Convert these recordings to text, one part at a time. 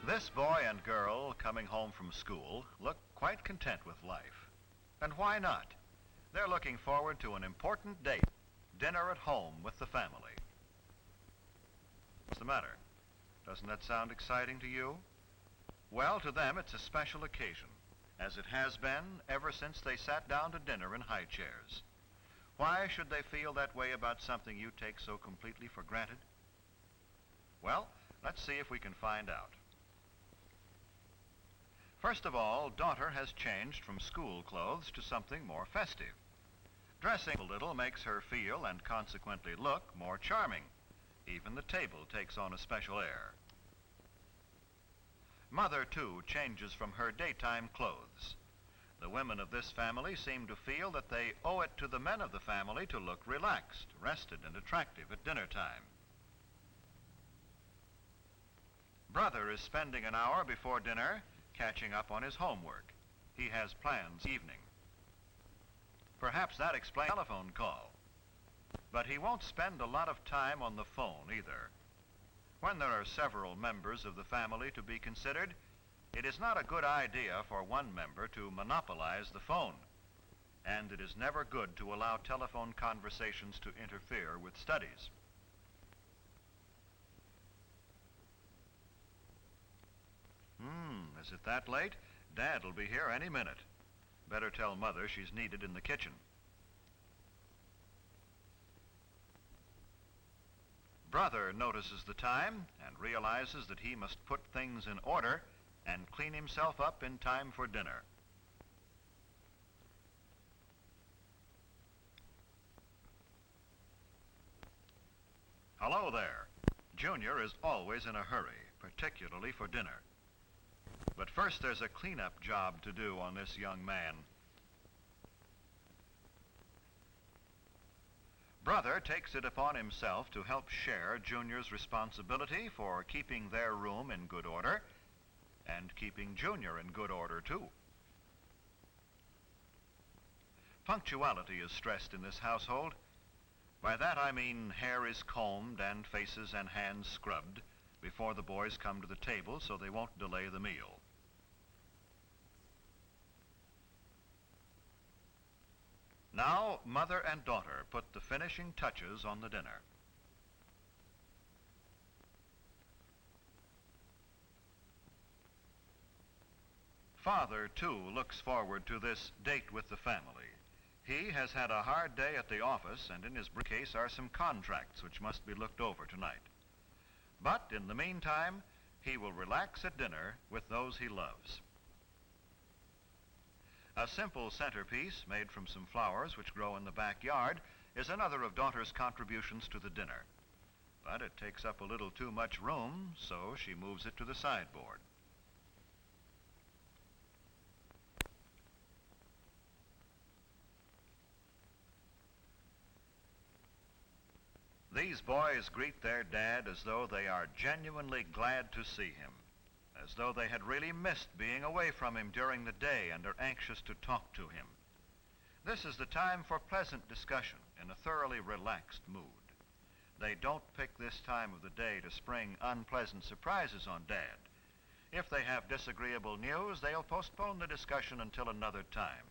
This boy and girl coming home from school look quite content with life. And why not? They're looking forward to an important date, dinner at home with the family. What's the matter? Doesn't that sound exciting to you? Well, to them it's a special occasion, as it has been ever since they sat down to dinner in high chairs. Why should they feel that way about something you take so completely for granted? Well, let's see if we can find out. First of all, daughter has changed from school clothes to something more festive. Dressing a little makes her feel and consequently look more charming. Even the table takes on a special air. Mother, too, changes from her daytime clothes. The women of this family seem to feel that they owe it to the men of the family to look relaxed, rested, and attractive at dinner time. Brother is spending an hour before dinner catching up on his homework. He has plans this evening. Perhaps that explains the telephone call. But he won't spend a lot of time on the phone either. When there are several members of the family to be considered, it is not a good idea for one member to monopolize the phone. And it is never good to allow telephone conversations to interfere with studies. Is it that late? Dad will be here any minute. Better tell Mother she's needed in the kitchen. Brother notices the time and realizes that he must put things in order and clean himself up in time for dinner. Hello there. Junior is always in a hurry, particularly for dinner. But first there's a cleanup job to do on this young man. Brother takes it upon himself to help share Junior's responsibility for keeping their room in good order and keeping Junior in good order too. Punctuality is stressed in this household. By that I mean hair is combed and faces and hands scrubbed before the boys come to the table so they won't delay the meal. Now, mother and daughter put the finishing touches on the dinner. Father, too, looks forward to this date with the family. He has had a hard day at the office, and in his briefcase are some contracts which must be looked over tonight. But in the meantime, he will relax at dinner with those he loves. A simple centerpiece made from some flowers which grow in the backyard is another of daughter's contributions to the dinner. But it takes up a little too much room, so she moves it to the sideboard. These boys greet their dad as though they are genuinely glad to see him, as though they had really missed being away from him during the day and are anxious to talk to him. This is the time for pleasant discussion in a thoroughly relaxed mood. They don't pick this time of the day to spring unpleasant surprises on Dad. If they have disagreeable news, they'll postpone the discussion until another time.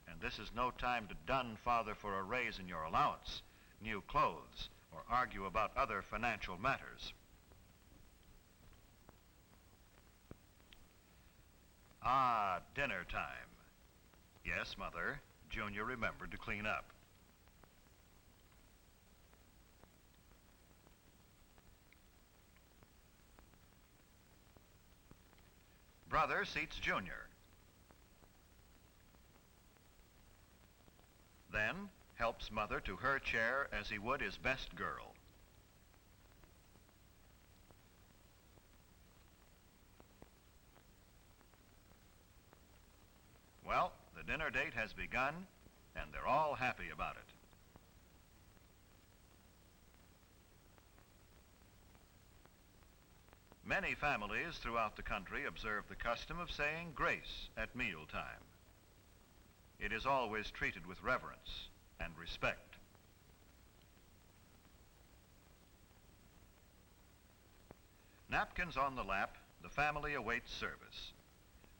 And this is no time to dun Father for a raise in your allowance, new clothes, or argue about other financial matters. Ah, dinner time. Yes, Mother, Junior remembered to clean up. Brother seats Junior. Then helps Mother to her chair as he would his best girl. Well, the dinner date has begun, and they're all happy about it. Many families throughout the country observe the custom of saying grace at mealtime. It is always treated with reverence and respect. Napkins on the lap The family awaits service.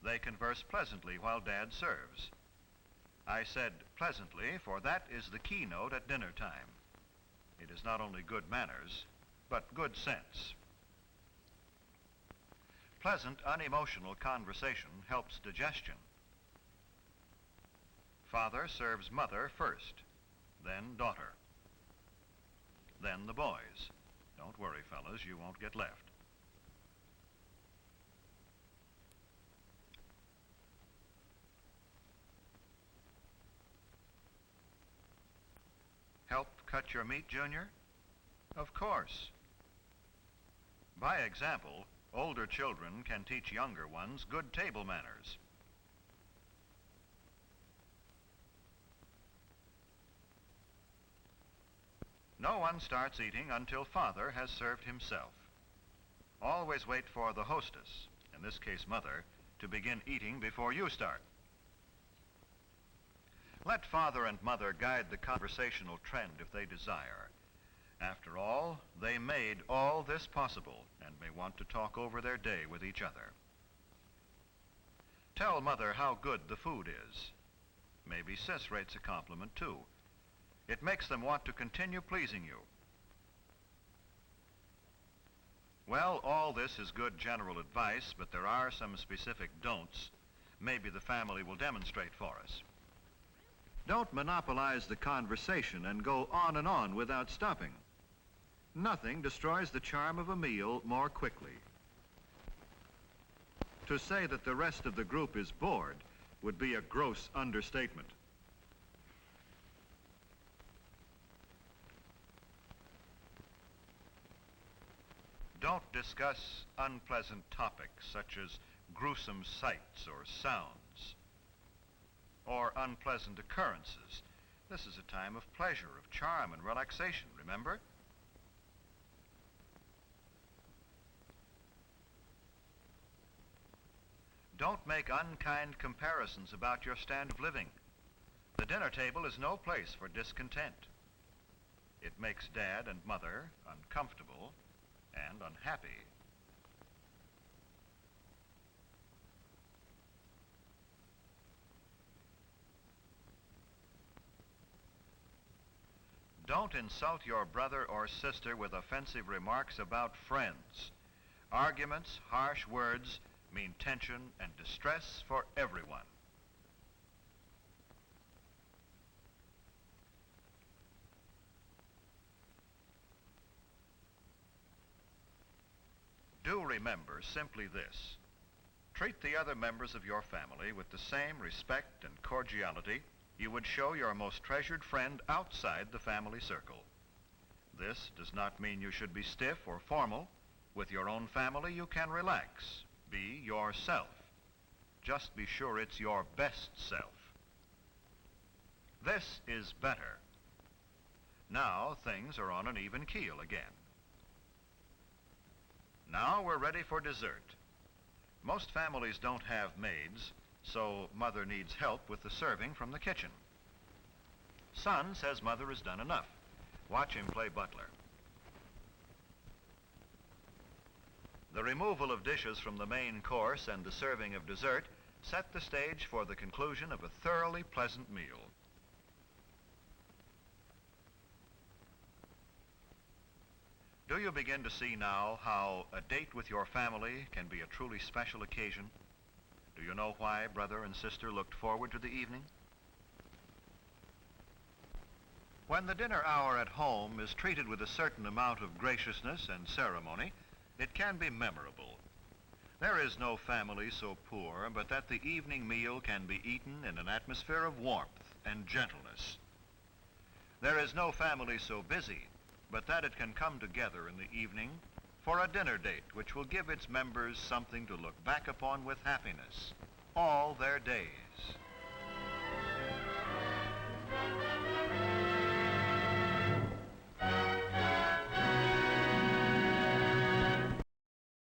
They converse pleasantly while Dad serves. I said pleasantly, for that is the keynote at dinner time. It is not only good manners, but good sense. Pleasant, unemotional conversation helps digestion. Father serves mother first, then daughter, then the boys. Don't worry, fellas, you won't get left. Help cut your meat, Junior? Of course. By example, older children can teach younger ones good table manners. No one starts eating until Father has served himself. Always wait for the hostess, in this case Mother, to begin eating before you start. Let Father and Mother guide the conversational trend if they desire. After all, they made all this possible and may want to talk over their day with each other. Tell Mother how good the food is. Maybe Sis rates a compliment too. It makes them want to continue pleasing you. Well, all this is good general advice, but there are some specific don'ts. Maybe the family will demonstrate for us. Don't monopolize the conversation and go on without stopping. Nothing destroys the charm of a meal more quickly. To say that the rest of the group is bored would be a gross understatement. Don't discuss unpleasant topics such as gruesome sights or sounds or unpleasant occurrences. This is a time of pleasure, of charm and relaxation, remember? Don't make unkind comparisons about your standard of living. The dinner table is no place for discontent. It makes Dad and Mother uncomfortable and unhappy. Don't insult your brother or sister with offensive remarks about friends. Arguments, harsh words mean tension and distress for everyone. Do remember simply this. Treat the other members of your family with the same respect and cordiality you would show your most treasured friend outside the family circle. This does not mean you should be stiff or formal. With your own family, you can relax. Be yourself. Just be sure it's your best self. This is better. Now things are on an even keel again. Now we're ready for dessert. Most families don't have maids, so Mother needs help with the serving from the kitchen. Son says Mother has done enough. Watch him play butler. The removal of dishes from the main course and the serving of dessert set the stage for the conclusion of a thoroughly pleasant meal. Do you begin to see now how a date with your family can be a truly special occasion? Do you know why brother and sister looked forward to the evening? When the dinner hour at home is treated with a certain amount of graciousness and ceremony, it can be memorable. There is no family so poor but that the evening meal can be eaten in an atmosphere of warmth and gentleness. There is no family so busy but that it can come together in the evening for a dinner date which will give its members something to look back upon with happiness all their days.